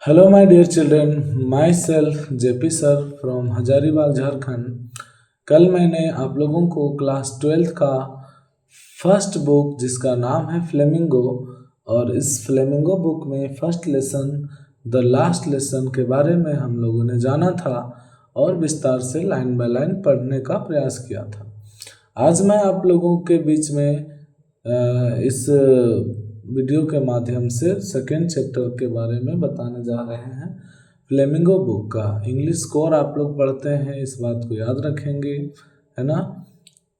Hello, my dear children. Myself JP sir from Hazaribagh Jharkhand. कल मैंने आप लोगों को क्लास 12th का फर्स्ट बुक जिसका नाम है फ्लेमिंगो और इस फ्लेमिंगो बुक में first lesson the last lesson के बारे में हम लोगों ने जाना था और विस्तार से लाइन बाय लाइन पढ़ने का प्रयास किया था। आज मैं आप लोगों के बीच में इस वीडियो के माध्यम से सेकेंड चैप्टर के बारे में बताने जा रहे हैं। फ्लेमिंगो बुक का इंग्लिश स्कोर आप लोग पढ़ते हैं, इस बात को याद रखेंगे, है ना।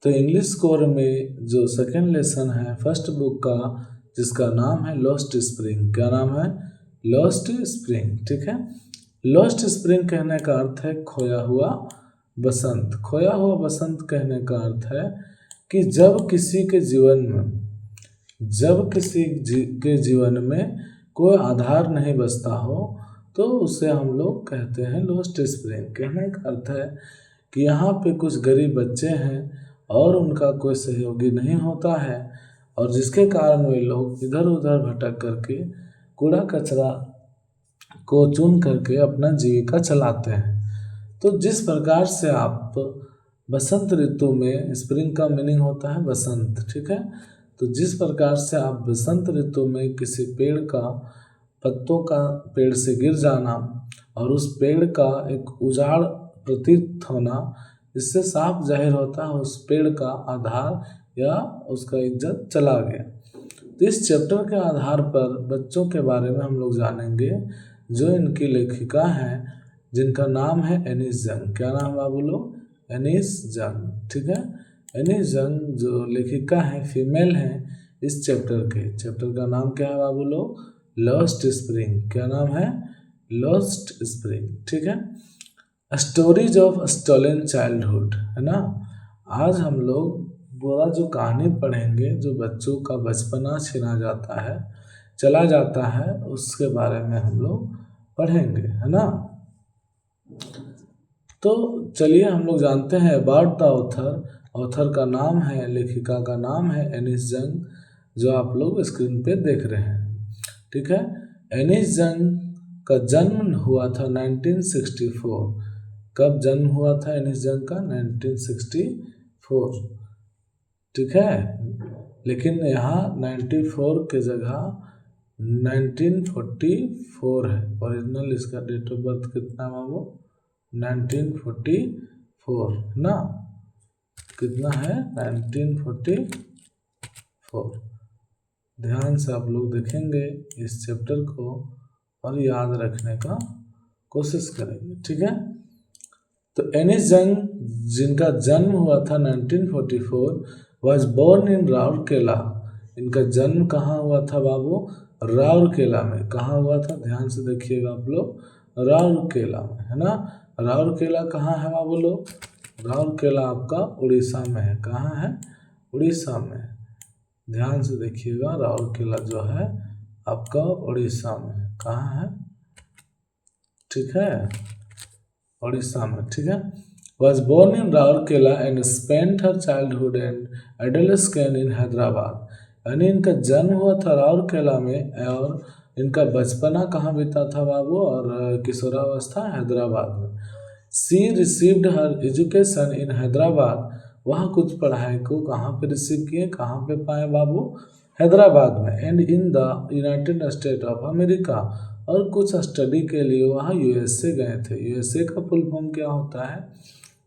तो इंग्लिश स्कोर में जो सेकेंड लेसन है फर्स्ट बुक का जिसका नाम है लॉस्ट स्प्रिंग। क्या नाम है? Lost spring. ठीक है। लॉस्ट स्प्रिंग कहने का अर्थ है खोया हुआ बसंत। खोया हुआ बसंत कहने का अर्थ है कि जब किसी के जीवन में कोई आधार नहीं बचता हो तो उसे हम लोग कहते हैं लॉस्ट स्प्रिंग। कहने का अर्थ है कि यहाँ पे कुछ गरीब बच्चे हैं और उनका कोई सहयोगी नहीं होता है और जिसके कारण वे लोग इधर उधर भटक करके कूड़ा कचरा को चुन करके अपना जीविका चलाते हैं। तो जिस प्रकार से आप बसंत ऋतु में, स्प्रिंग का मीनिंग होता है बसंत, ठीक है। तो जिस प्रकार से आप बसंत ऋतु में किसी पेड़ का पत्तों का पेड़ से गिर जाना और उस पेड़ का एक उजाड़ प्रतीत होना, इससे साफ जाहिर होता है उस पेड़ का आधार या उसका इज्जत चला गया। तो इस चैप्टर के आधार पर बच्चों के बारे में हम लोग जानेंगे जो इनकी लेखिका हैं जिनका नाम है एनिस जंग। क्या नाम है बाबू लोग? एनिस जंग। ठीक है। एनिस जंग जो लेखिका है फीमेल हैं इस चैप्टर का नाम क्या है बाबू लोग? Lost spring. क्या नाम है? Lost spring. ठीक है। स्टोरीज ऑफ स्टोलन चाइल्डहुड, है ना। आज हम लोग पूरा जो कहानी पढ़ेंगे जो बच्चों का बचपना छीना जाता है, चला जाता है, उसके बारे में हम लोग पढ़ेंगे, है ना। तो चलिए हम लोग जानते हैं अबाउट द ऑथर का नाम है, लेखिका का नाम है एनिस जंग, जो आप लोग स्क्रीन पे देख रहे हैं। ठीक है। एनिस जंग का जन्म हुआ था 1964। कब जन्म हुआ था एनिस जंग का? 1964। ठीक है। लेकिन यहाँ 94 के जगह 1944 है। ओरिजिनल इसका डेट ऑफ बर्थ कितना है वो? 1944 ना। कितना है? 1944। ध्यान से आप लोग देखेंगे इस चैप्टर को और याद रखने का कोशिश करेंगे। ठीक है। तो एनिस जंग जिनका जन्म हुआ था 1944 वॉज बोर्न इन राउरकेला। इनका जन्म कहाँ हुआ था बाबू? राउरकेला में। कहाँ हुआ था? ध्यान से देखिएगा आप लोग, राउरकेला में, है ना। राउरकेला कहाँ है बाबू लोग? राउरकेला आपका उड़ीसा में है। कहाँ है? उड़ीसा में। ध्यान से देखिएगा, राउरकेला जो है आपका उड़ीसा में। कहाँ है? ठीक है, उड़ीसा में। ठीक है। Was born in Rourkela and spent her childhood and adolescence in Hyderabad. यानी इनका जन्म हुआ था राउरकेला में और इनका बचपना कहाँ बीता था बाबू? और किशोरावस्था हैदराबाद में। She received her education in Hyderabad. वहाँ कुछ पढ़ाई को कहाँ पे रिसीव किए, कहाँ पे पाए बाबू? हैदराबाद में। And in the United state of America. और कुछ स्टडी के लिए वहाँ यूएसए गए थे। यूएसए का फुल फॉर्म क्या होता है?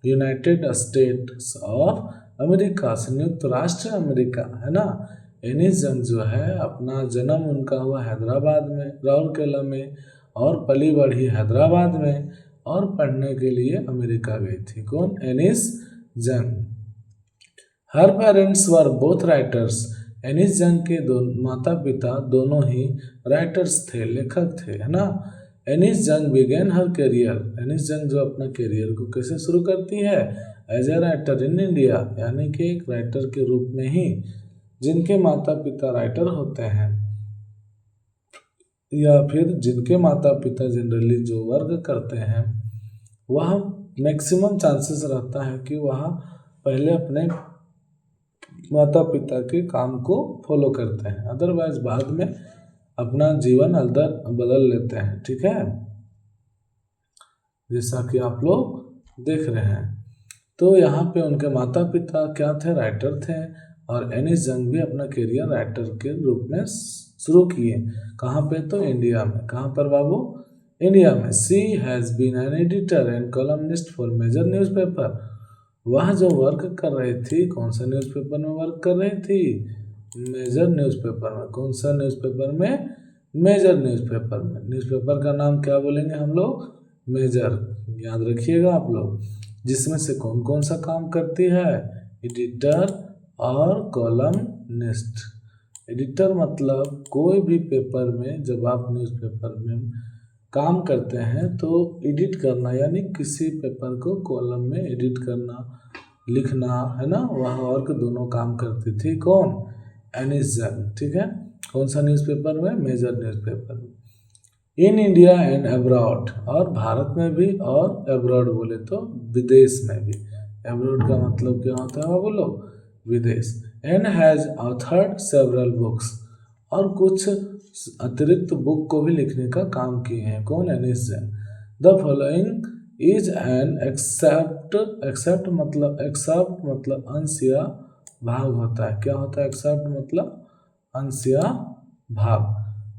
यूनाइटेड स्टेट्स ऑफ अमेरिका, संयुक्त राष्ट्र अमेरिका, है ना। एनिस जंग जो है अपना जन्म उनका हुआ हैदराबाद में, राउरकेला में, और पली बढ़ी हैदराबाद में और पढ़ने के लिए अमेरिका गई थी। कौन? एनिस जंग। हर पेरेंट्स वर बोथ राइटर्स। एनिस जंग के माता पिता दोनों ही राइटर्स थे, लेखक थे, है ना। एनिस जंग बिगेन हर करियर। एनिस जंग जो अपना करियर को कैसे शुरू करती है? As a writer in India, यानी कि एक राइटर के रूप में ही। जिनके माता पिता राइटर होते हैं या फिर जिनके माता पिता जनरली जो वर्क करते हैं, वह मैक्सिमम चांसेस रहता है कि वह पहले अपने माता पिता के काम को फॉलो करते हैं। अदरवाइज बाद में अपना जीवन बदल लेते हैं। ठीक है, जैसा कि आप लोग देख रहे हैं। तो यहाँ पे उनके माता पिता क्या थे, राइटर थे, और एनिस जंग भी अपना करियर राइटर के रूप में शुरू किए। कहाँ पे, तो इंडिया में। कहाँ पर बाबू, इंडिया में। She has been an editor and columnist for major newspaper. वह जो वर्क कर रही थी, कौन सा न्यूज़पेपर में वर्क कर रही थी, मेजर न्यूज़पेपर में। कौन सा न्यूज़पेपर में, मेजर न्यूज़पेपर में। न्यूज़पेपर का नाम क्या बोलेंगे हम लोग, मेजर, याद रखिएगा आप लोग। जिसमें से कौन कौन सा काम करती है, एडिटर और कॉलमनिस्ट। एडिटर मतलब कोई भी पेपर में, जब आप न्यूज़पेपर में काम करते हैं तो एडिट करना, यानी किसी पेपर को कॉलम में एडिट करना, लिखना, है ना, वह वर्क दोनों काम करती थी। कौन, एनिस जंग। ठीक है, कौन सा न्यूज़पेपर में, मेजर न्यूज़पेपर में। इन इंडिया एंड अब्रॉड, और भारत में भी, और अब्रॉड बोले तो विदेश में भी। अब्रॉड का मतलब क्या होता है बोलो, विदेश। And has authored several books, और कुछ अतिरिक्त बुक को भी लिखने का काम किए हैं। कौन, Anees Jung. The following is an excerpt मतलब अंश या भाग होता है। क्या होता है एक्सेप्ट मतलब अंश या भाग।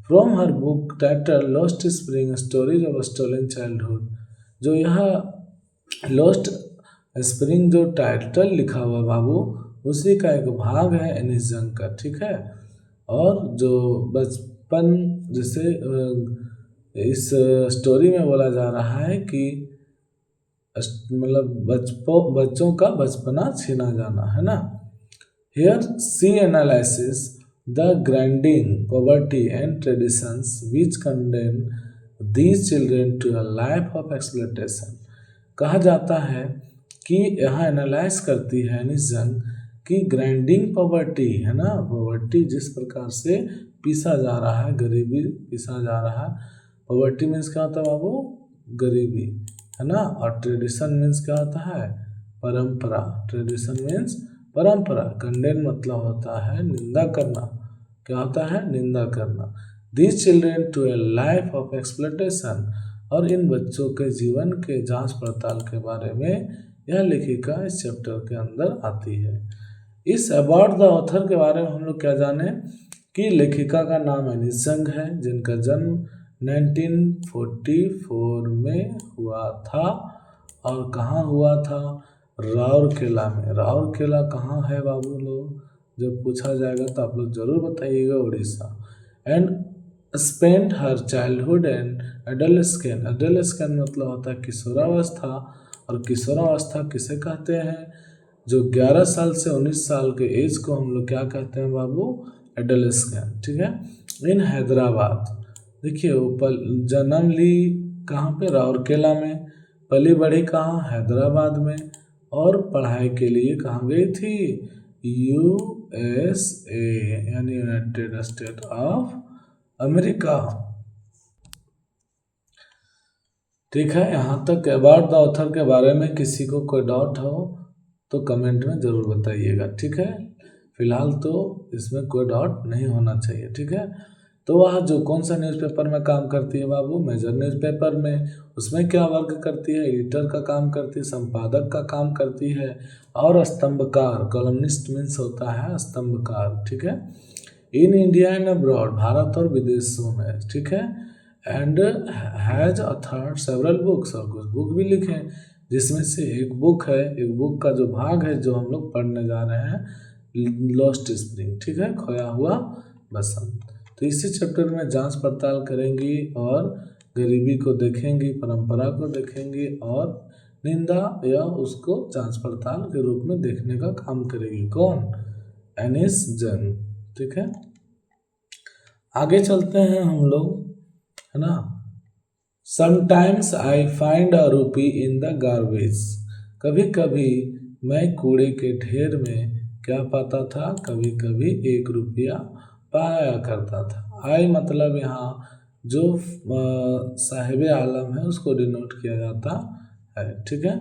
From her book title lost spring stories of stolen childhood. जो यह लॉस्ट स्प्रिंग जो टाइटल लिखा हुआ बाबू, उसी का एक भाग है एनिस जंग का। ठीक है, और जो बचपन, जैसे इस स्टोरी में बोला जा रहा है कि मतलब बच्चों का बचपना छीना जाना, है ना। Here she analysis the grinding poverty and traditions which condemn these children to a life of exploitation. कहा जाता है कि यहाँ एनालाइज करती है एनिस जंग कि ग्राइंडिंग पॉवर्टी, है ना, पॉवर्टी जिस प्रकार से पीसा जा रहा है, गरीबी पीसा जा रहा है। पॉवर्टी मीन्स क्या होता है बाबू, गरीबी, है ना। और ट्रेडिशन मीन्स क्या होता है, परंपरा। ट्रेडिशन मीन्स परंपरा। कंडेन मतलब होता है निंदा करना। क्या होता है, निंदा करना। This children to a life of exploitation, और इन बच्चों के जीवन के जांच पड़ताल के बारे में यह लेखिका इस चैप्टर के अंदर आती है। इस अबाउट द ऑथर के बारे में हम लोग क्या जाने कि लेखिका का नाम एनिस जंग है, जिनका जन्म 1944 में हुआ था। और कहाँ हुआ था, राउरकेला में। राउरकेला कहाँ है बाबू लोग, जब पूछा जाएगा तो आप लोग जरूर बताइएगा, Odisha. And spent her childhood and adolescent. Adolescent मतलब होता है किशोरावस्था, और किशोरावस्था किसे कहते हैं, जो 11 साल से 19 साल के एज को हम लोग क्या कहते हैं बाबू, एडोलेस्केंट। ठीक है, इन हैदराबाद। देखिए वो जन्म ली कहाँ पे, राउरकेला में। पली बढ़ी कहाँ, हैदराबाद में। और पढ़ाई के लिए कहाँ गई थी, USA, यानी यूनाइटेड स्टेट ऑफ अमेरिका। ठीक है, यहाँ तक अबाउट द ऑथर के बारे में किसी को कोई डाउट हो तो कमेंट में ज़रूर बताइएगा। ठीक है, फिलहाल तो इसमें कोई डाउट नहीं होना चाहिए। ठीक है, तो वह जो कौन सा न्यूज़पेपर में काम करती है बाबू, मेजर न्यूज़पेपर में। उसमें क्या वर्क करती है, एडिटर का काम करती है, संपादक का काम करती है, और स्तंभकार। कॉलमनिस्ट मीन्स होता है स्तंभकार। ठीक है, in India and abroad, Bharat और विदेशों में। ठीक है, एंड हैज अथॉर्ड सेवरल बुक्स, और कुछ बुक भी लिखे, जिसमें से एक बुक है, एक बुक का जो भाग है जो हम लोग पढ़ने जा रहे हैं, लॉस्ट स्प्रिंग। ठीक है, खोया हुआ बसंत। तो इसी चैप्टर में जांच पड़ताल करेंगी और गरीबी को देखेंगी, परंपरा को देखेंगी, और निंदा या उसको जांच पड़ताल के रूप में देखने का काम करेगी। कौन, एनिस जंग। ठीक है, आगे चलते हैं हम लोग, है ना। समटाइम्स आई फाइंड अ रूपी इन द गार्बेज। कभी कभी मैं कूड़े के ढेर में क्या पाता था, कभी कभी 1 रुपया पाया करता था। आई मतलब यहाँ जो साहिब आलम है उसको डिनोट किया जाता है। ठीक है,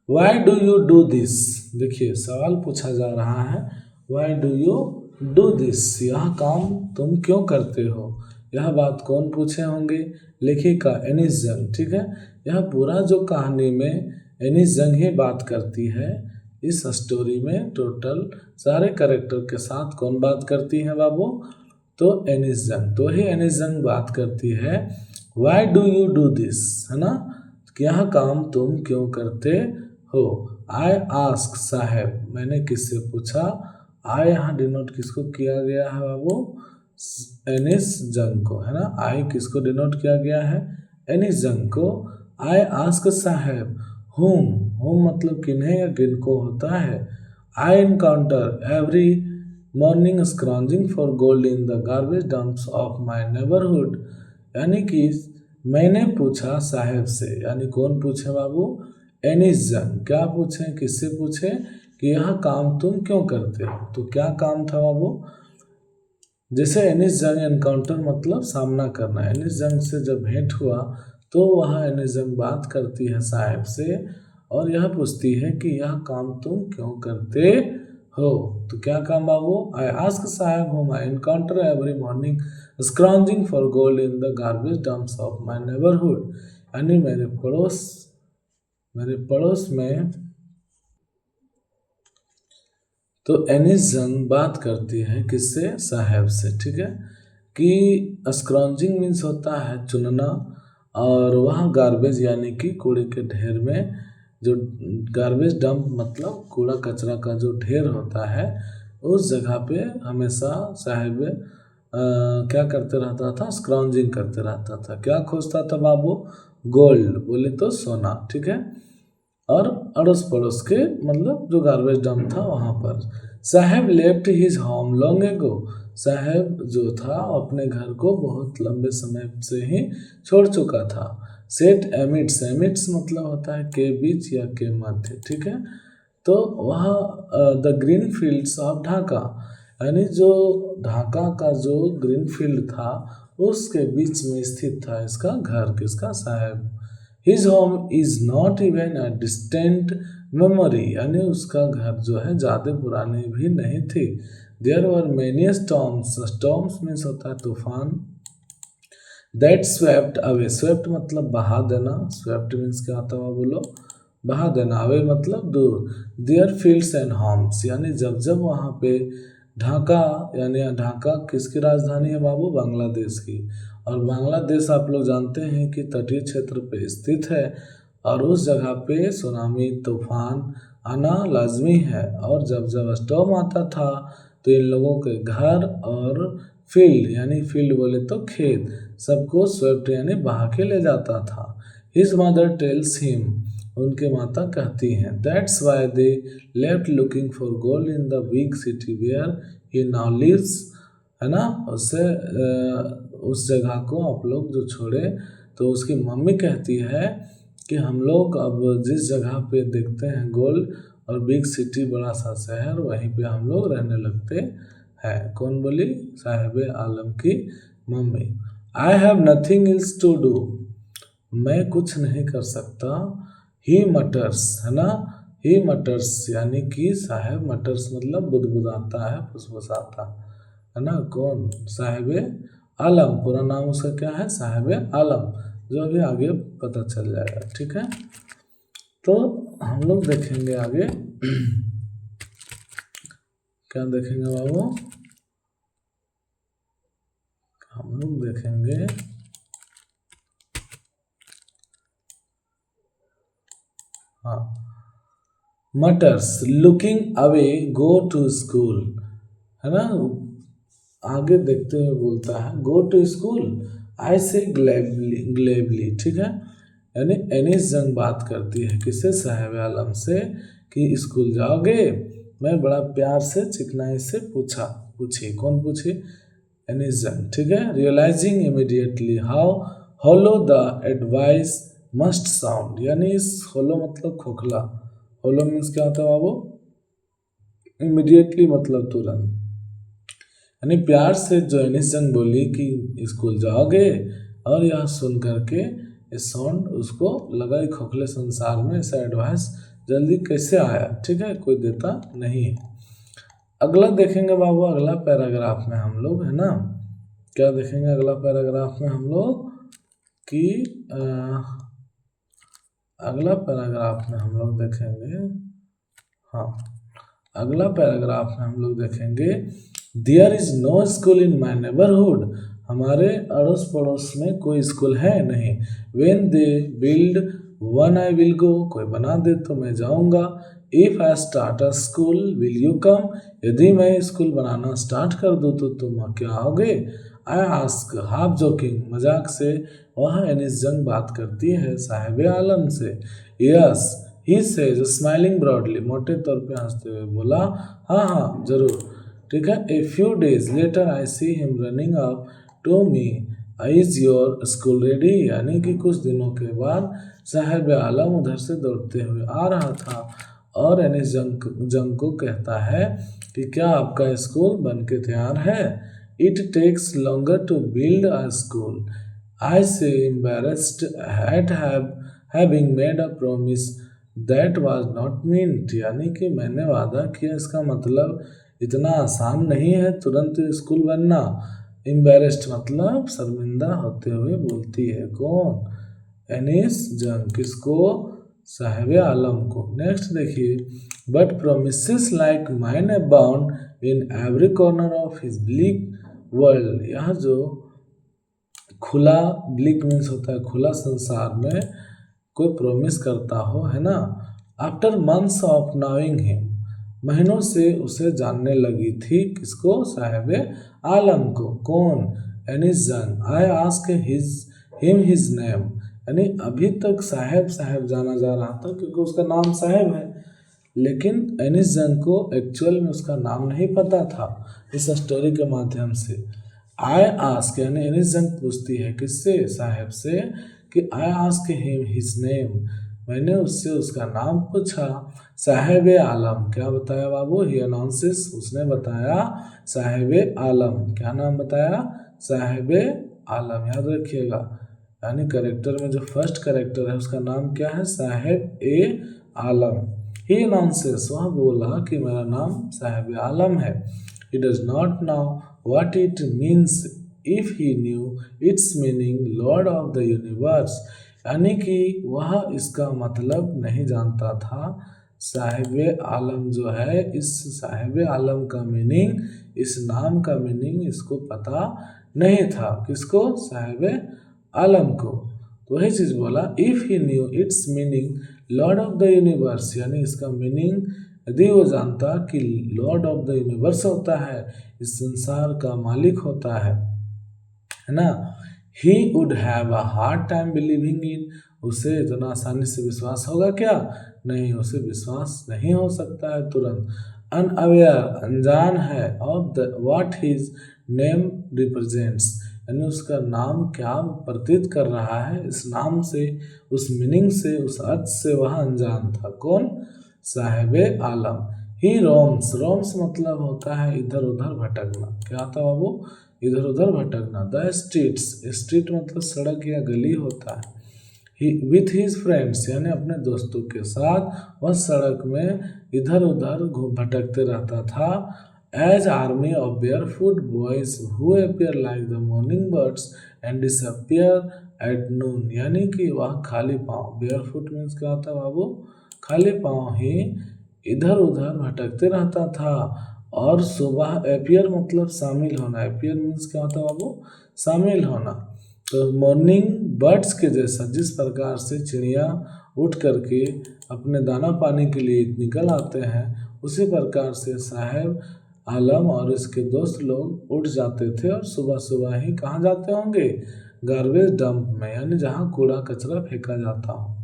why do you do this. देखिए सवाल पूछा जा रहा है, why do you do this, यह काम तुम क्यों करते हो। यह बात कौन पूछे होंगे? लेखिका एनिस जंग, ठीक है। यह पूरा जो कहानी में एनिस जंग ही बात करती है। इस स्टोरी में टोटल सारे कैरेक्टर के साथ कौन बात करती है बाबू? तो एनिस जंग। तो ही एनिस जंग बात करती है, why do you do this, है ना, यह काम तुम क्यों करते हो? आई आस्क साहेब, मैंने किससे पूछा? आई यहाँ डिनोट किसको किया गया है बाबू? एनिस जंग को, है ना। आई किसको डिनोट किया गया है? एनिस जंग को। आई आस्क साहेब हुम, हुम मतलब किन्हें या किनको होता है। I encounter every morning scrounging for gold in the garbage dumps of my neighbourhood, यानी कि मैंने पूछा साहेब से, यानी कौन पूछे बाबू? एनिस जंग। क्या पूछे, किससे पूछे कि यह काम तुम क्यों करते हो? तो क्या काम था बाबू? जैसे एनिस जंग एनकाउंटर मतलब सामना करना, एनिस जंग से जब भेंट हुआ तो वह एनिस जंग बात करती है साहेब से और यह पूछती है कि यह काम तुम क्यों करते हो? तो क्या काम बाबू? I ask Saheb home I encounter every morning scrounging for gold in the garbage dumps of my neighbourhood, यानी मेरे पड़ोस में। तो एनिस जंग बात करती है किससे? साहेब से, ठीक है। कि स्क्रॉन्जिंग मीन्स होता है चुनना, और वह गार्बेज यानी कि कूड़े के ढेर में, जो गार्बेज डंप मतलब कूड़ा कचरा का जो ढेर होता है, उस जगह पे हमेशा साहेब क्या करते रहता था? स्क्रॉन्जिंग करते रहता था। क्या खोजता था बाबू? गोल्ड, बोले तो सोना, ठीक है। और अड़ोस पड़ोस के मतलब जो गार्बेज डंप था वहाँ पर। Saheb left his home long ago, Saheb जो था अपने घर को बहुत लंबे समय से ही छोड़ चुका था। सेट एमिट्स, एमिट्स मतलब होता है के बीच या के मध्य, ठीक है। तो वह the green fields of Dhaka, यानी जो ढाका का जो ग्रीन फील्ड था उसके बीच में स्थित था इसका घर, किसका? Saheb. His home is not even a distant memory, यानी उसका घर जो है ज़्यादा पुरानी भी नहीं थी। There were many storms, storms means होता है तूफान। दैट स्वेप्ट अवे, स्वेप्ट मतलब बहा देना, स्वेप्ट मीन्स क्या होता है बोलो? बहा देना। अवे मतलब दूर। देयर फील्ड्स एंड होम्स, यानी जब जब वहाँ पे ढाका, यानी ढाका किसकी राजधानी है बाबू? बांग्लादेश की। और बांग्लादेश आप लोग जानते हैं कि तटीय क्षेत्र पे स्थित है और उस जगह पे सुनामी तूफान आना लाजमी है। और जब जब स्टॉर्म आता था तो इन लोगों के घर और फील्ड, यानी फील्ड बोले तो खेत, सबको स्वेप्ट यानी बहा के ले जाता था। हिज मदर टेल्स हिम, उनके माता कहती हैं, that's why they left looking for gold in the big city where he now lives, है ना। उससे उस जगह को आप लोग जो छोड़े, तो उसकी मम्मी कहती है कि हम लोग अब जिस जगह पे देखते हैं गोल्ड और बिग सिटी बड़ा सा शहर, वहीं पे हम लोग रहने लगते हैं। कौन बोली? साहिब आलम की मम्मी। I have nothing else to do, मैं कुछ नहीं कर सकता। ही मटर्स, है ना, ही मटर्स यानी कि साहेब, मटर्स मतलब बुदबुदाता है, फुसफुसाता है ना। कौन? साहिब आलम, पूरा नाम उसका क्या है? साहिब आलम, जो अभी आगे पता चल जाएगा, ठीक है। तो हम लोग देखेंगे आगे क्या देखेंगे बाबू? हम लोग देखेंगे हाँ, mothers looking away go to school, है ना। आगे देखते हुए बोलता है गो टू स्कूल, आई से ग्लेबली, ठीक है। यानी एनिस जंग बात करती है किससे? साहिब आलम से, कि स्कूल जाओगे? मैं बड़ा प्यार से चिकनाई से पूछी। कौन पूछी? एनिस जंग, ठीक है। Realising immediately how hollow the advice must sound, यानी इस होलो मतलब खोखला, होलो मीन्स क्या होता है बाबू? इमीडिएटली मतलब तुरंत, यानी प्यार से जो एनिस जंग बोली कि स्कूल जाओगे, और यह सुन करके इस साउंड उसको लगा ही खोखले संसार में ऐसा एडवाइस जल्दी कैसे आया, ठीक है, कोई देता नहीं है। अगला देखेंगे बाबू, अगला पैराग्राफ में हम लोग, है ना। क्या देखेंगे अगला पैराग्राफ में हम लोग कि अगला पैराग्राफ में हम लोग देखेंगे, हाँ अगला पैराग्राफ में हम लोग देखेंगे there is no school in my neighbourhood, हमारे अड़ोस पड़ोस में कोई स्कूल है नहीं। When they build one I will go, कोई बना दे तो मैं जाऊंगा। If I start a school will you come, यदि मैं स्कूल बनाना स्टार्ट कर दूँ तो तुम क्या आओगे। आई आस्क हाफ जोकिंग, मजाक से वह एनिस जंग बात करती है साहिब आलम से। Yes he says smiling broadly, मोटे तौर पे हंसते हुए बोला हाँ हाँ जरूर, ठीक है। A few days later I see him running up to me, is your school ready, यानी कि कुछ दिनों के बाद साहिब आलम उधर से दौड़ते हुए आ रहा था और एनिस जंग को कहता है कि क्या आपका स्कूल बन के तैयार है। It takes longer to build a school, I say embarrassed at having made a promise that was not meant, यानी कि मैंने वादा किया, इसका मतलब इतना आसान नहीं है तुरंत स्कूल बनना। एम्बेरस्ड मतलब शर्मिंदा होते हुए बोलती है कौन, एनिस जंग, किसको, साहिब आलम को। नेक्स्ट देखिए, but promises like mine abound in every corner of his bleak world, यह जो खुला, ब्लीक मीन्स होता है खुला, संसार में कोई प्रॉमिस करता हो, है ना। After months of knowing him, महीनों से उसे जानने लगी थी, किसको, साहिब आलम को। कौन, एनिस जंग। I ask him his name, यानी अभी तक साहिब साहिब जाना जा रहा था क्योंकि उसका नाम साहिब है, लेकिन एनिस जंग को एक्चुअल में उसका नाम नहीं पता था इस स्टोरी के माध्यम से। आई आस्क, यानी एनिस जंग पूछती है किससे, साहिब से, कि I ask him his name, मैंने उससे उसका नाम पूछा। साहिब आलम, क्या बताया बाबू, ही अनाउंसेस, उसने बताया साहिब आलम, क्या नाम बताया, साहिब आलम, याद रखिएगा। यानी करेक्टर में जो फर्स्ट करेक्टर है उसका नाम क्या है, साहिब ए आलम। ही अनाउंसेस, वह बोला कि मेरा नाम साहिब आलम है। He does not know what it means if he new it's meaning Lord of the universe, यानी कि वह इसका मतलब नहीं जानता था। साहिब आलम जो है, इस साहिब आलम का मीनिंग, इस नाम का मीनिंग इसको पता नहीं था, किसको, साहिब आलम को। तो वही चीज़ बोला, if he new it's meaning Lord of the universe, यानी इसका मीनिंग यदि वो जानता कि लॉर्ड ऑफ द यूनिवर्स होता है, इस संसार का मालिक होता है ना। He would have a hard time believing in, उसे इतना आसानी से विश्वास होगा क्या, नहीं, उसे विश्वास नहीं हो सकता है तुरंत। अनअवेयर, अनजान है, of the what his name represents, यानी उसका नाम क्या प्रतीत कर रहा है, इस नाम से, उस मीनिंग से, उस अर्थ से वह अनजान था। कौन, साहिब आलम। ही रोम्स, रोम्स मतलब होता है इधर उधर भटकना, क्या था बाबू, इधर उधर भटकना। द स्ट्रीट्स, स्ट्रीट मतलब सड़क या गली होता है। ही विथ हिज फ्रेंड्स, यानी अपने दोस्तों के साथ वह सड़क में इधर उधर भटकते रहता था। As army of barefoot boys who appear like the morning birds and disappear at noon, यानी कि वह खाली पाँव, बेयरफुट मीन्स क्या होता है बाबू, खाली पाँव ही इधर उधर भटकते रहता था। और सुबह, अपीयर मतलब शामिल होना, अपीयर मीन्स क्या होता है बाबू, शामिल होना। तो मॉर्निंग बर्ड्स के जैसा, जिस प्रकार से चिड़िया उठ करके अपने दाना पानी के लिए निकल आते हैं, उसी प्रकार से साहिब आलम और इसके दोस्त लोग उठ जाते थे और सुबह सुबह ही कहाँ जाते होंगे, गार्बेज डंप में, यानी जहाँ कूड़ा कचरा फेंका जाता हो।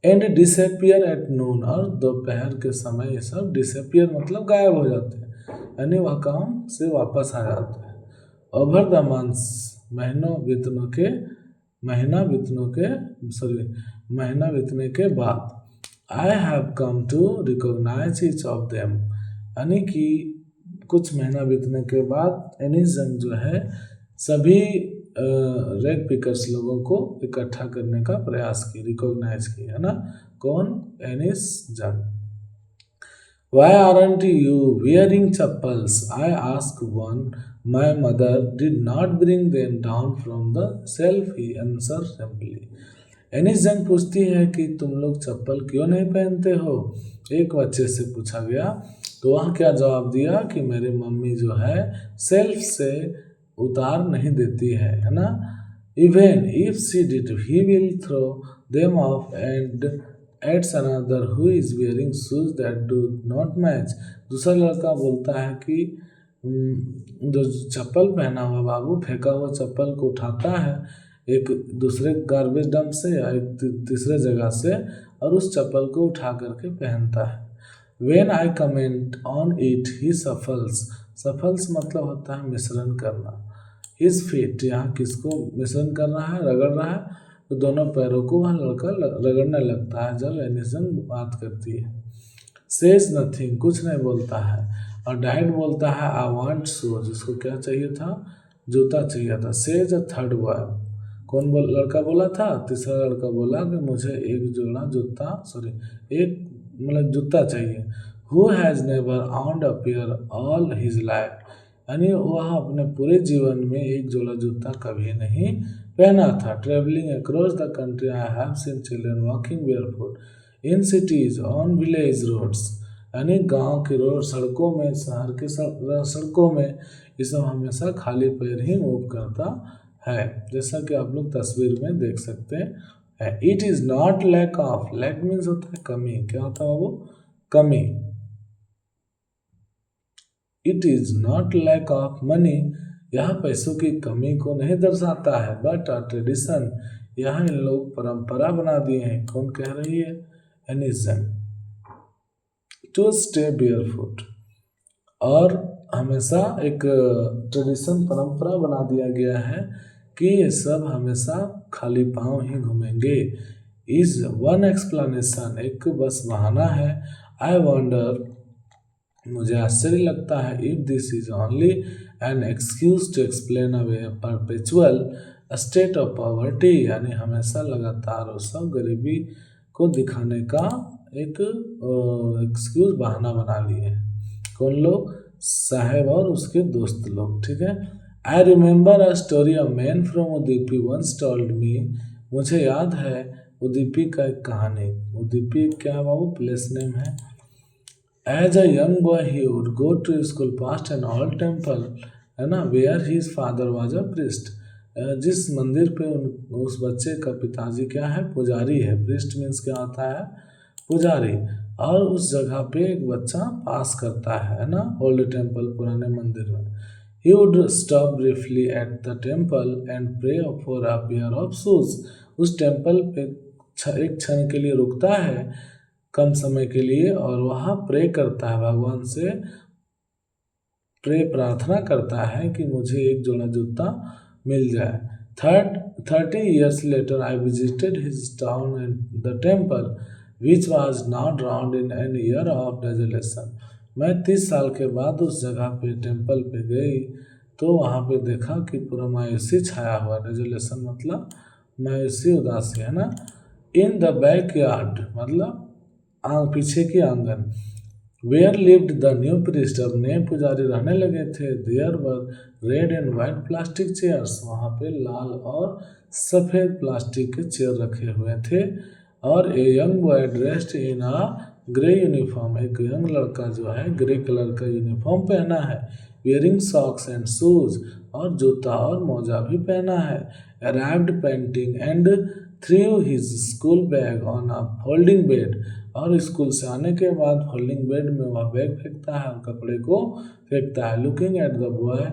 एंड डिसअपियर एट नून, और दोपहर के समय ये सब डिसअपियर मतलब गायब हो जाते हैं, यानी वह काम से वापस आ जाते हैं। ओवर द मंथ्स, महीना बीतने के बाद, I have come to recognise each of them, यानी कि कुछ महीना बीतने के बाद एनिस जंग जो है सभी रेड पिकर्स लोगों को इकट्ठा करने का प्रयास की, रिकॉग्नाइज की, है ना। कौन, एनिस जंग। Why aren't you wearing chappals, I ask one My mother did not bring them down from the shelf, he answered simply. एनिस जंग पूछती है कि तुम लोग चप्पल क्यों नहीं पहनते हो, एक बच्चे से पूछा गया। तो वह क्या जवाब दिया कि मेरी मम्मी जो है सेल्फ से उतार नहीं देती है ना। Even if she did he will throw them off and adds another who is wearing shoes that do not match. दूसरा लड़का बोलता है कि जो चप्पल पहना हुआ बाबू फेंका हुआ चप्पल को उठाता है एक दूसरे गार्बेज डंप से या एक तीसरे जगह से और उस चप्पल को उठा करके पहनता है। When I comment on it, he shuffles. Shuffles मतलब होता है मिश्रण करना। His feet, यहाँ किसको मिश्रण कर रहा है, रगड़ रहा है, तो दोनों पैरों को वह लड़का रगड़ने लगता है जब एनिसन बात करती है। Says nothing, कुछ नहीं बोलता है। और डैड बोलता है I want shoes, जिसको क्या चाहिए था, जूता चाहिए था। Says a third boy, कौन लड़का बोला था, तीसरा लड़का बोला कि मुझे एक जोड़ा जूता एक मतलब जूता चाहिए। Who has never owned a pair all his life, यानी वह अपने पूरे जीवन में एक जोड़ा जूता कभी नहीं पहना था। Traveling across the country, I have seen children walking barefoot in cities on village roads, यानी गांव के रोड सड़कों में, शहर के सड़कों में ये सब हमेशा खाली पैर ही मूव करता है, जैसा कि आप लोग तस्वीर में देख सकते हैं। It is not lack of, lack means होता है कमी, क्या होता है वो, कमी। It is not lack of money, यह पैसों की कमी को नहीं दर्शाता है, बट अ ट्रेडिशन, यह इन लोग परंपरा बना दिए हैं। कौन कह रही है, एनिस जंग। टू स्टे बेयरफुट, और हमेशा एक ट्रेडिशन परंपरा बना दिया गया है कि ये सब हमेशा खाली पांव ही घूमेंगे। इज वन एक्सप्लेनेशन, एक बस बहाना है। आई वंडर, मुझे आश्चर्य लगता है, if this is only an excuse to explain away perpetual state of poverty, यानी हमेशा लगातार वो सब गरीबी को दिखाने का एक एक्सक्यूज बहाना बना लिए हैं। कौन लोग, साहेब और उसके दोस्त लोग, ठीक है। I remember a story of man from Udupi once told me, मुझे याद है उदीपी का एक कहानी। उदीपी क्या है बाबू, प्लेस नेम है। As a young boy he would go to school past an old temple, है ना, where his father was a priest, जिस मंदिर पे उस बच्चे का पिताजी क्या है, पुजारी है। प्रिस्ट मीन्स क्या होता है, पुजारी। और उस जगह पे एक बच्चा पास करता है ना, ओल्ड टेम्पल, पुराने मंदिर में। He would stop briefly at the temple and pray for a pair of shoes. उस टेम्पल पे एक क्षण के लिए रुकता है, कम समय के लिए, और वहाँ प्रे करता है, भगवान से प्रार्थना करता है कि मुझे एक जोड़ा जूता मिल जाए। 30 years later I visited his town and the temple, which was now drowned in an year of desolation. मैं 30 साल के बाद उस जगह पे टेम्पल पे गई तो वहाँ पे देखा कि पूरा मायूसी छाया हुआ। डेजोलेशन मतलब मायूसी, उदासी, है ना। इन द बैक यार्ड मतलब पीछे की आंगन। Where lived the new priest, अब नए पुजारी रहने लगे थे। There were red and white plastic chairs, वहाँ पे लाल और सफ़ेद प्लास्टिक के चेयर रखे हुए थे। और a young boy dressed in a grey uniform, एक यंग लड़का जो है ग्रे कलर का यूनिफॉर्म पहना है। वेयरिंग सॉक्स एंड शूज, और जूता और मोजा भी पहना है। Arrived painting and through his school bag on a folding bed, और स्कूल से आने के बाद फोल्डिंग बेड में वह बैग फेंकता है और कपड़े को फेंकता है। Looking at the boy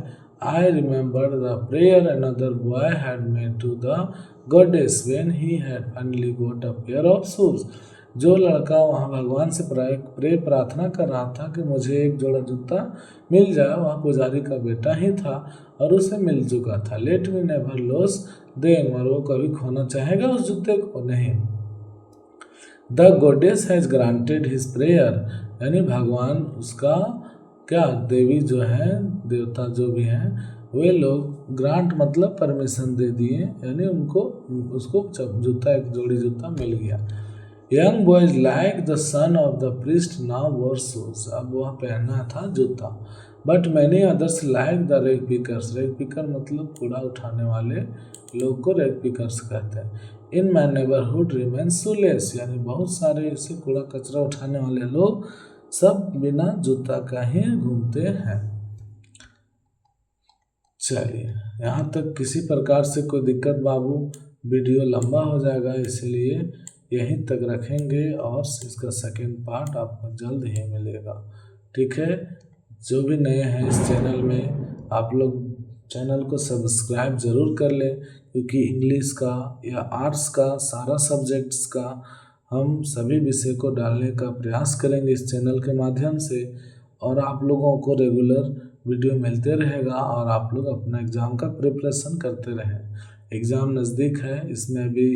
I remember the prayer another boy had made to the goddess when he had finally got a pair of shoes. जो लड़का वहाँ भगवान से प्रार्थना कर रहा था कि मुझे एक जोड़ा जूता मिल जाए, वह पुजारी का बेटा ही था और उसे मिल चुका था। Let me never loss them, और वो कभी खोना चाहेगा उस जूते को नहीं। The goddess has granted his prayer, यानी भगवान उसका क्या, देवी जो है, देवता जो भी हैं, वे लोग ग्रांट मतलब परमिशन दे दिए, यानी उनको उसको जूता, एक जोड़ी जूता मिल गया। Young boys like the son of the priest now war shoes, अब वह पहना था जूता। But many others like the rag pickers, rag picker मतलब कूड़ा उठाने वाले लोग को रैग पिकर्स कहते हैं। इन माई नेबरहुड रिमेन शूलेस, यानी बहुत सारे ऐसे कूड़ा कचरा उठाने वाले लोग सब बिना जूता का ही घूमते हैं। चलिए यहाँ तक किसी प्रकार से कोई दिक्कत बाबू, वीडियो लंबा हो जाएगा इसलिए यहीं तक रखेंगे और इसका सेकेंड पार्ट आपको जल्द ही मिलेगा। ठीक है, जो भी नए हैं इस चैनल में आप लोग चैनल को सब्सक्राइब ज़रूर कर लें, क्योंकि इंग्लिश का या आर्ट्स का सारा सब्जेक्ट्स का हम सभी विषय को डालने का प्रयास करेंगे इस चैनल के माध्यम से, और आप लोगों को रेगुलर वीडियो मिलते रहेगा और आप लोग अपना एग्ज़ाम का प्रिपरेशन करते रहें। एग्ज़ाम नज़दीक है, इसमें भी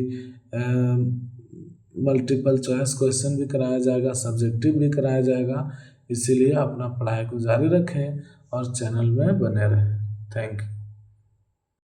मल्टीपल चॉइस क्वेश्चन भी कराया जाएगा, सब्जेक्टिव भी कराया जाएगा, इसीलिए अपना पढ़ाई को जारी रखें और चैनल में बने रहें। Thank you.